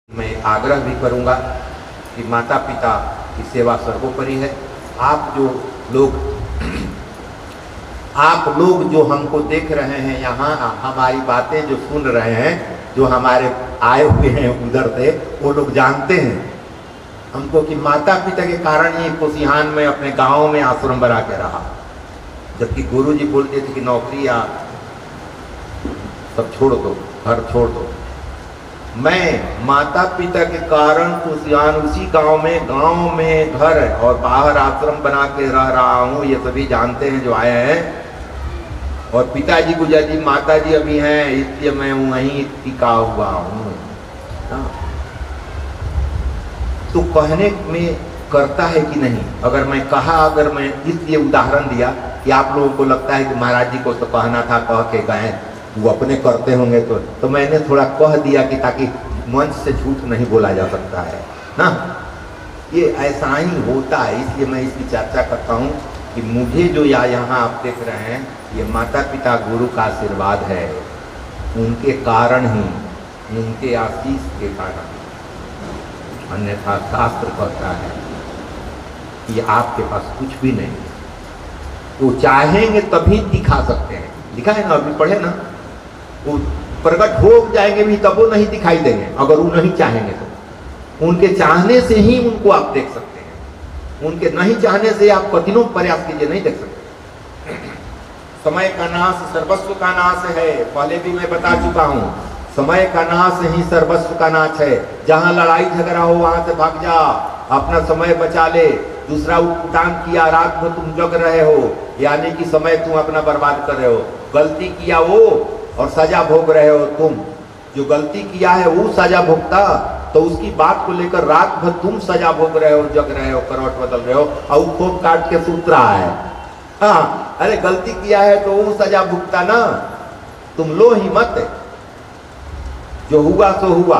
मैं आग्रह भी करूंगा कि माता पिता की सेवा सर्वोपरि है। आप लोग जो हमको देख रहे हैं यहाँ, हमारी बातें जो सुन रहे हैं, जो हमारे आए हुए हैं उधर से, वो लोग जानते हैं हमको कि माता पिता के कारण ही कोसिहान में अपने गांव में आश्रम बना के रहा। जबकि गुरुजी बोलते थे कि नौकरी या सब छोड़ दो, घर छोड़ दो। मैं माता पिता के कारण कोसिहान उसी गांव में घर और बाहर आश्रम बना के रह रहा हूँ। ये सभी जानते हैं जो आए हैं। और पिताजी गुजर जी, माता जी अभी हैं, इसलिए मैं वहीं टिका हुआ हूँ। तो कहने में करता है कि नहीं? अगर मैं इसलिए उदाहरण दिया कि आप लोगों को लगता है कि महाराज जी को तो कहना था, कह के गए, वो अपने करते होंगे, तो मैंने थोड़ा कह दिया कि ताकि मंच से झूठ नहीं बोला जा सकता है ना। ये ऐसा ही होता है, इसलिए मैं इसकी चर्चा करता हूँ कि मुझे जो यहाँ आप देख रहे हैं, ये माता पिता गुरु का आशीर्वाद है। उनके कारण ही, उनके आशीष के कारण, अन्यथा शास्त्र कहता है कि आपके पास कुछ भी नहीं। वो चाहेंगे तभी दिखा सकते हैं। लिखा है ना, अभी पढ़े ना, वो प्रकट हो जाएंगे भी तब वो नहीं दिखाई देंगे, अगर वो नहीं चाहेंगे तो। उनके चाहने से ही उनको आप देख सकते हैं। उनके नहीं चाहने से आप कठिनों प्रयास कीजिए, नहीं देख सकते। समय का नाश सर्वस्व का नाश है, पहले भी मैं बता चुका हूँ। समय का नाश ही सर्वस्व का नाश है। जहाँ लड़ाई झगड़ा हो वहां से भाग जा, अपना समय बचा ले। दूसरा उठान किया, रात में तुम जग रहे हो, यानी कि समय तुम अपना बर्बाद कर रहे हो। गलती किया वो और सजा भोग रहे हो तुम। जो गलती किया है वो सजा भोगता, तो उसकी बात को लेकर रात भर तुम सजा भोग रहे हो, जग रहे हो, करवट बदल रहे हो, और खूब काट के सूत रहा है। हाँ, अरे गलती किया है तो वो सजा भुगता ना, तुम लो ही मत। जो हुआ सो हुआ,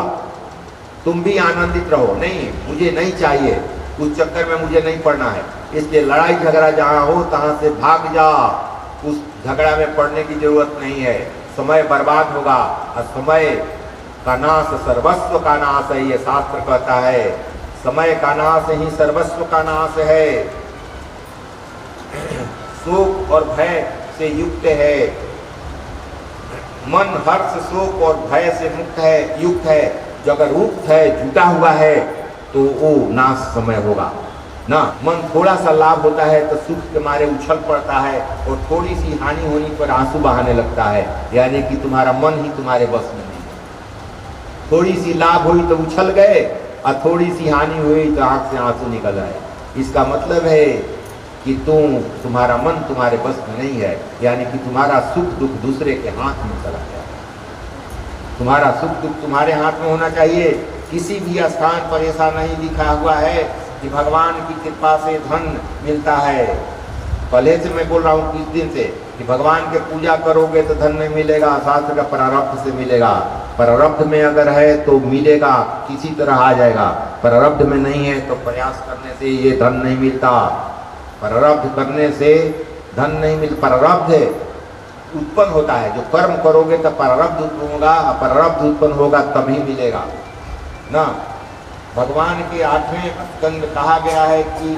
तुम भी आनंदित रहो। नहीं, मुझे नहीं चाहिए, उस चक्कर में मुझे नहीं पड़ना है। इसलिए लड़ाई झगड़ा जहाँ हो तहाँ से भाग जा। उस झगड़ा में पड़ने की जरूरत नहीं है, समय बर्बाद होगा। और समय का नाश सर्वस्व का नाश है, ये शास्त्र कहता है। समय का नाश ही सर्वस्व का नाश है। शोक और भय से युक्त है मन, हर्ष शोक और भय से मुक्त है, युक्त है। जो अगर रुक्त है, जुटा हुआ है, तो वो नाश समय होगा ना। मन थोड़ा सा लाभ होता है तो सुख के मारे उछल पड़ता है, और थोड़ी सी हानि होने पर आंसू बहाने लगता है, यानी कि तुम्हारा मन ही तुम्हारे बस में नहीं। थोड़ी सी लाभ हुई तो उछल गए, और थोड़ी सी हानि हुई तो आंख से आंसू निकल आए। इसका मतलब है कि तुम्हारा मन तुम्हारे बस में नहीं है, यानी कि तुम्हारा सुख दुख दूसरे के हाथ में चला गया। तुम्हारा सुख दुख तुम्हारे हाथ में होना चाहिए। किसी भी स्थान पर ऐसा नहीं लिखा हुआ है कि भगवान की कृपा से धन मिलता है। पहले से मैं बोल रहा हूँ कुछ दिन से कि भगवान के पूजा करोगे तो धन नहीं मिलेगा, शास्त्र का प्रारब्ध से मिलेगा। प्रारब्ध में अगर है तो मिलेगा, किसी तरह आ जाएगा। प्रारब्ध में नहीं है तो प्रयास करने से ये धन नहीं मिलता। प्रारब्ध करने से धन नहीं मिलता। प्रारब्ध उत्पन्न होता है, जो कर्म करोगे तब प्रारब्ध उत्पन्न होगा, प्रारब्ध उत्पन्न होगा तभी मिलेगा ना। भगवान के 8वें स्कंद कहा गया है कि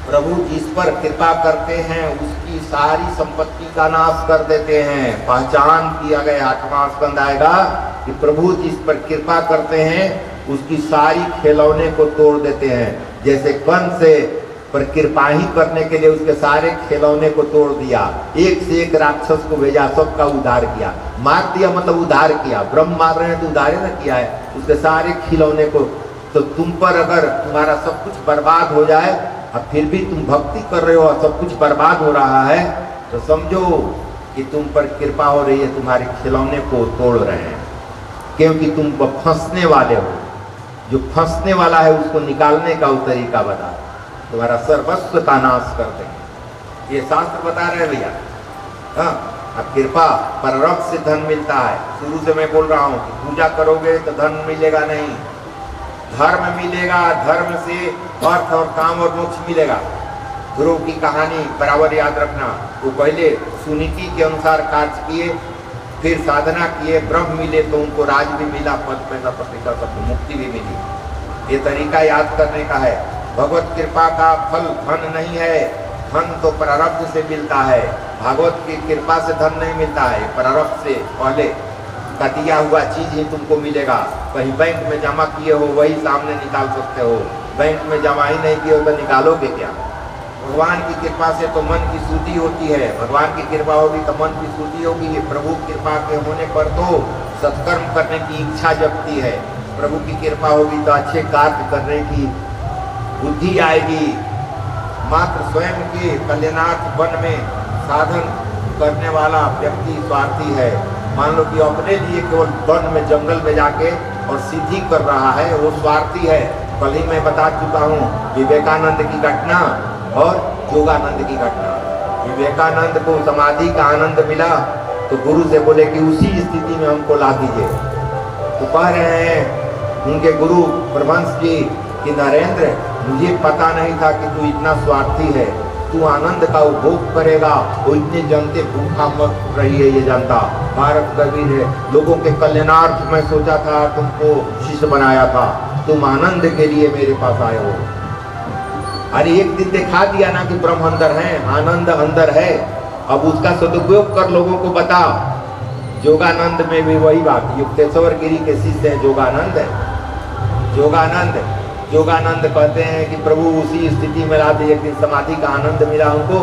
प्रभु जिस पर कृपा करते हैं उसकी सारी संपत्ति का नाश कर देते हैं। पहचान किया गया 8वां स्कंद आएगा कि प्रभु जिस पर कृपा करते हैं उसकी सारी खिलौने को तोड़ देते हैं। जैसे कंस से पर कृपा ही करने के लिए उसके सारे खिलौने को तोड़ दिया, एक से एक राक्षस को भेजा, सबका उद्धार किया। मार दिया मतलब उद्धार किया। ब्रह्म मार रहे हैं तो उद्धार न किया है, उसके सारे खिलौने को। तो तुम पर अगर तुम्हारा सब कुछ बर्बाद हो जाए और फिर भी तुम भक्ति कर रहे हो और सब कुछ बर्बाद हो रहा है, तो समझो कि तुम पर कृपा हो रही है, तुम्हारे खिलौने को तोड़ रहे हैं, क्योंकि तुम फंसने वाले हो। जो फंसने वाला है उसको निकालने का वो तरीका बता, तुम्हारा सर्वस्व का नाश कर देंगे। ये शास्त्र बता रहे भैया। हाँ, अब कृपा प्रारब्ध से धन मिलता है। शुरू से मैं बोल रहा हूँ कि पूजा करोगे तो धन मिलेगा नहीं, धर्म मिलेगा। धर्म से अर्थ और काम और मोक्ष मिलेगा। ध्रुव की कहानी बराबर याद रखना। वो पहले सुनीति के अनुसार कार्य किए, फिर साधना किए, ब्रह्म मिले तो उनको राज भी मिला, पद पैसा प्रतिष्ठा सब मुक्ति भी मिली। ये तरीका याद करने का है। भगवत कृपा का फल धन नहीं है, धन तो प्रारब्ध से मिलता है। भागवत की कृपा से धन नहीं मिलता है, प्रारब्ध से पहले का दिया हुआ चीज ही तुमको मिलेगा। कहीं बैंक में जमा किए हो वही सामने निकाल सकते हो, बैंक में जमा ही नहीं किए हो तो निकालोगे क्या? भगवान की कृपा से तो मन की शुद्धि होती है, भगवान की कृपा होगी तो मन की शुद्धि होगी। प्रभु कृपा के होने पर तो सत्कर्म करने की इच्छा जगती है, प्रभु की कृपा होगी तो अच्छे कार्य करने की बुद्धि आएगी। मात्र स्वयं के कल्याणार्थ वन में साधन करने वाला व्यक्ति स्वार्थी है। मान लो कि अपने लिए केवल वन में जंगल में जाके और सिद्धि कर रहा है, वो स्वार्थी है। कल ही मैं बता चुका हूँ विवेकानंद की घटना और योगानंद की घटना। विवेकानंद को समाधि का आनंद मिला तो गुरु से बोले कि उसी स्थिति में हमको ला दीजिए। तो कह रहे हैं उनके गुरु परमहंस जी कि नरेंद्र, मुझे पता नहीं था कि तू इतना स्वार्थी है, तू आनंद का उपभोग करेगा, वो इतने जनते भूखा मत रही है ये जनता। भारत कबीर है, लोगों के कल्याणार्थ मैं सोचा था, तुमको शिष्य बनाया था, तुम आनंद के लिए मेरे पास आए हो। अरे एक दिन दिखा दिया ना कि ब्रह्म अंदर है, आनंद अंदर है, अब उसका सदुपयोग कर, लोगों को बता। योगानंद में भी वही बात, युक्तेश्वर गिरी के शिष्य है योगानंद है। योगानंद कहते हैं कि प्रभु उसी स्थिति में ला दीजिए। एक दिन समाधि का आनंद मिला उनको,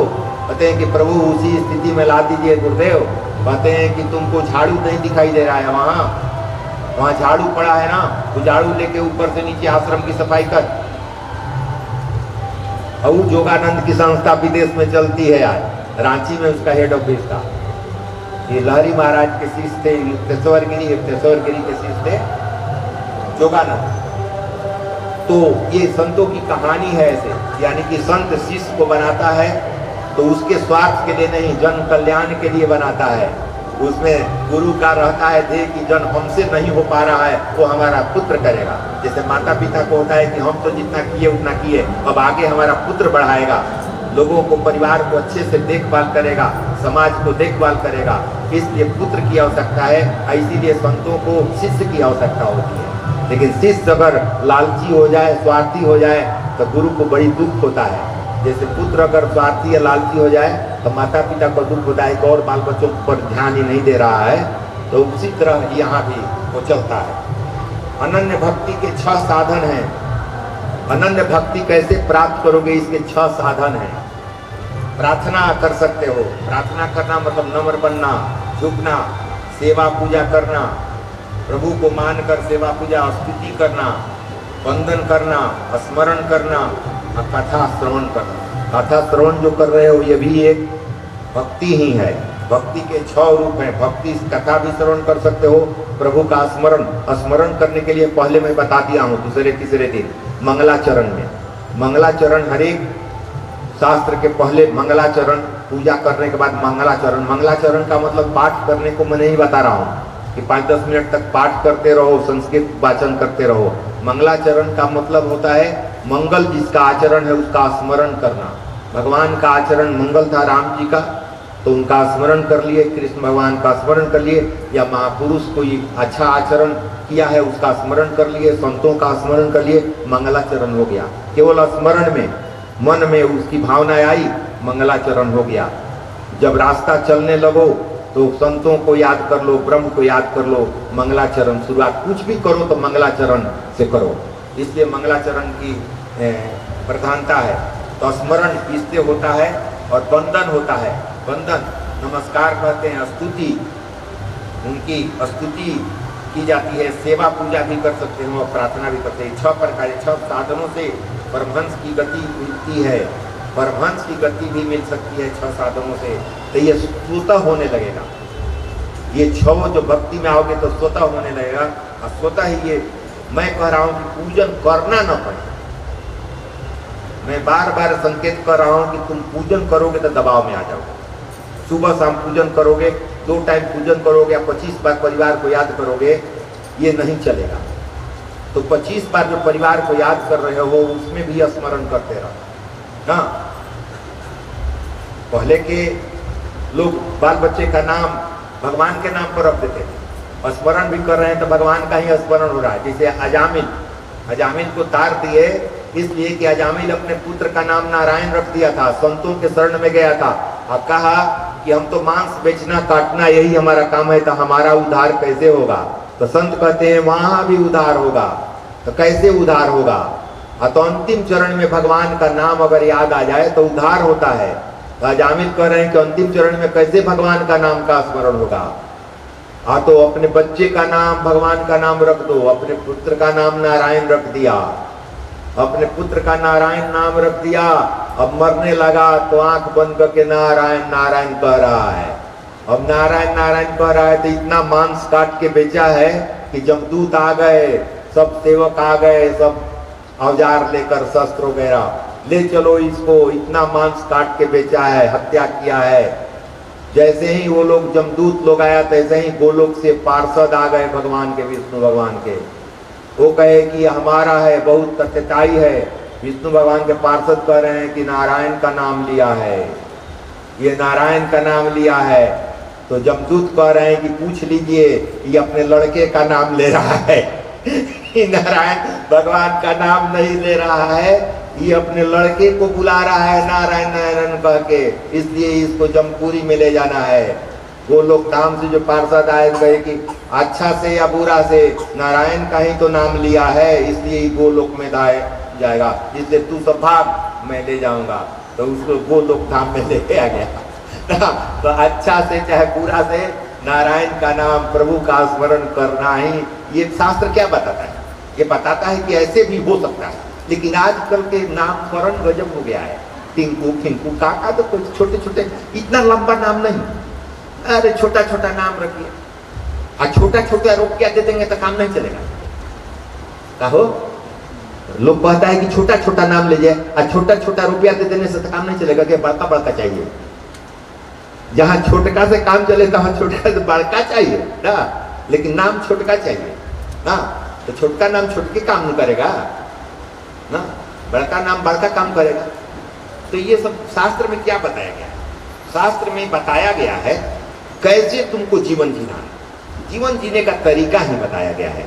कहते हैं कि प्रभु उसी स्थिति में ला दीजिए गुरुदेव। कहते हैं कि तुमको झाड़ू नहीं दिखाई दे रहा है, वहाँ झाड़ू पड़ा है ना, वो झाड़ू लेके ऊपर से नीचे आश्रम की सफाई कर। और योगानंद की संस्था विदेश में चलती है, आज रांची में उसका हेड ऑफिस था। ये लहरी महाराज के शिष्य थे, युक्तेश्वर गिरी के शिष्य थे योगानंद। तो ये संतों की कहानी है ऐसे, यानी कि संत शिष्य को बनाता है तो उसके स्वार्थ के लिए नहीं, जन कल्याण के लिए बनाता है। उसमें गुरु का रहता है ध्येय कि जन हमसे नहीं हो पा रहा है वो हमारा पुत्र करेगा। जैसे माता पिता को होता है कि हम तो जितना किए उतना किए, अब आगे हमारा पुत्र बढ़ाएगा, लोगों को, परिवार को अच्छे से देखभाल करेगा, समाज को देखभाल करेगा, इसलिए पुत्र की आवश्यकता है। इसीलिए संतों को शिष्य की आवश्यकता होती है। लेकिन शिष्य अगर लालची हो जाए, स्वार्थी हो जाए तो गुरु को बड़ी दुख होता है। जैसे पुत्र अगर स्वार्थी या लालची हो जाए तो माता पिता को दुख होता है कि और बाल बच्चों पर ध्यान ही नहीं दे रहा है। तो उसी तरह यहाँ भी वो चलता है। अनन्य भक्ति के 6 साधन हैं। अनन्य भक्ति कैसे प्राप्त करोगे, इसके 6 साधन हैं। प्रार्थना कर सकते हो, प्रार्थना करना मतलब नम्र बनना, झुकना, सेवा पूजा करना, प्रभु को मानकर सेवा पूजा स्तुति करना, वंदन करना, स्मरण करना और कथा श्रवण करना। कथा श्रवण जो कर रहे हो ये भी एक भक्ति ही है। भक्ति के 6 रूप हैं। भक्ति कथा भी श्रवण कर सकते हो, प्रभु का स्मरण करने के लिए पहले मैं बता दिया हूँ दूसरे तीसरे दिन मंगलाचरण में। मंगलाचरण हर एक शास्त्र के पहले मंगलाचरण, पूजा करने के बाद मंगलाचरण। मंगलाचरण का मतलब पाठ करने को मैं नहीं बता रहा हूँ कि 5-10 मिनट तक पाठ करते रहो, संस्कृत वाचन करते रहो। मंगलाचरण का मतलब होता है मंगल जिसका आचरण है उसका स्मरण करना। भगवान का आचरण मंगल था राम जी का, तो उनका स्मरण कर लिए, कृष्ण भगवान का स्मरण कर लिए, या महापुरुष कोई अच्छा आचरण किया है उसका स्मरण कर लिए, संतों का स्मरण कर लिए, मंगलाचरण हो गया। केवल स्मरण में मन में उसकी भावना आई, मंगलाचरण हो गया। जब रास्ता चलने लगो तो संतों को याद कर लो, ब्रह्म को याद कर लो, मंगलाचरण शुरुआत कुछ भी करो तो मंगलाचरण से करो। इसलिए मंगलाचरण की प्रधानता है। तो स्मरण इससे होता है और वंदन होता है। वंदन नमस्कार कहते हैं, स्तुति, उनकी स्तुति की जाती है। सेवा पूजा भी कर सकते हैं और प्रार्थना भी करते हैं। 6 प्रकार 6 साधनों से परमहंस की गति मिलती है। परमहंस की गति भी मिल सकती है 6 साधनों से। तो ये स्वतः होने लगेगा। ये 6 जो भक्ति में आओगे तो स्वतः होने लगेगा। और स्वतः ही ये मैं कह रहा हूँ कि पूजन करना न पड़े। मैं बार बार संकेत कर रहा हूँ कि तुम पूजन करोगे तो दबाव में आ जाओगे। सुबह शाम पूजन करोगे, 2 टाइम पूजन करोगे या 25 बार परिवार को याद करोगे, ये नहीं चलेगा। तो 25 बार जो परिवार को याद कर रहे हो उसमें भी स्मरण करते रहो। हाँ, पहले के लोग बाल बच्चे का नाम भगवान के नाम पर रख देते थे। स्मरण भी कर रहे हैं तो भगवान का ही स्मरण हो रहा है। जैसे अजामिल को तार दिए इसलिए कि अजामिल अपने पुत्र का नाम नारायण रख दिया था, संतों के शरण में गया था और कहा कि हम तो मांस बेचना काटना यही हमारा काम है, तो हमारा उद्धार कैसे होगा? तो संत कहते हैं वहां भी उद्धार होगा। तो कैसे उद्धार होगा? तो अंतिम चरण में भगवान का नाम अगर याद आ जाए तो उद्धार होता है। तो अजामिल कह रहे हैं कि अंतिम चरण में कैसे भगवान का नाम का स्मरण होगा? तो अपने बच्चे का नाम भगवान का नाम रख दो। अपने पुत्र का नाम नारायण रख दिया, अपने पुत्र का नारायण नाम रख दिया। अब मरने लगा तो आंख बंद करके नारायण नारायण कह रहा है। अब नारायण नारायण कह रहा है तो इतना मांस काट के बेचा है कि जमदूत आ गए, सब सेवक आ गए, सब औजार लेकर शस्त्र वगैरह, ले चलो इसको, इतना मांस काट के बेचा है, हत्या किया है। जैसे ही वो लोग जमदूत लोग आया तैसे ही गोलोक से पार्षद आ गए भगवान के, विष्णु भगवान के। वो कहे कि हमारा है, बहुत सत्यताई है। विष्णु भगवान के पार्षद कह रहे हैं कि नारायण का नाम लिया है, ये नारायण का नाम लिया है। तो जमदूत कह रहे हैं कि पूछ लीजिए, ये अपने लड़के का नाम ले रहा है। नारायण भगवान का नाम नहीं ले रहा है, ये अपने लड़के को बुला रहा है नारायण नारायण कह के, इसलिए इसको जमपुरी में ले जाना है। गोलोक धाम से जो पार्षद आए कहे कि अच्छा से या बुरा से नारायण का ही तो नाम लिया है, इसलिए गोलोक में जाएगा, इसलिए तू सब भाग, मैं ले जाऊंगा। तो उसको गोलोक धाम में लेके आ गया। तो अच्छा से चाहे बुरा से नारायण का नाम, प्रभु का स्मरण करना ही, ये शास्त्र क्या बताता है? ये बताता है कि ऐसे भी हो सकता है। लेकिन आजकल के नामकरण गजब हो गया है। टिंकू फिंकू काका, तो कुछ छोटे छोटे, इतना लंबा नाम नहीं, अरे छोटा छोटा नाम रखिए। और छोटा छोटा रुपया दे देंगे तो काम नहीं चलेगा। कहो लोग कहता है कि छोटा छोटा नाम ले जाए, और छोटा छोटा रुपया दे देने से तो काम नहीं चलेगा, कि बड़का बड़का चाहिए। जहां छोटका से काम चले तहां छोटका से बड़का चाहिए ना, लेकिन नाम छोटका चाहिए ना। तो छोटका नाम छोटके काम नहीं करेगा ना, बड़का नाम बड़का काम करेगा। तो ये सब शास्त्र में क्या बताया गया है? शास्त्र में बताया गया है कैसे तुमको जीवन जीना है, जीवन जीने का तरीका ही बताया गया है।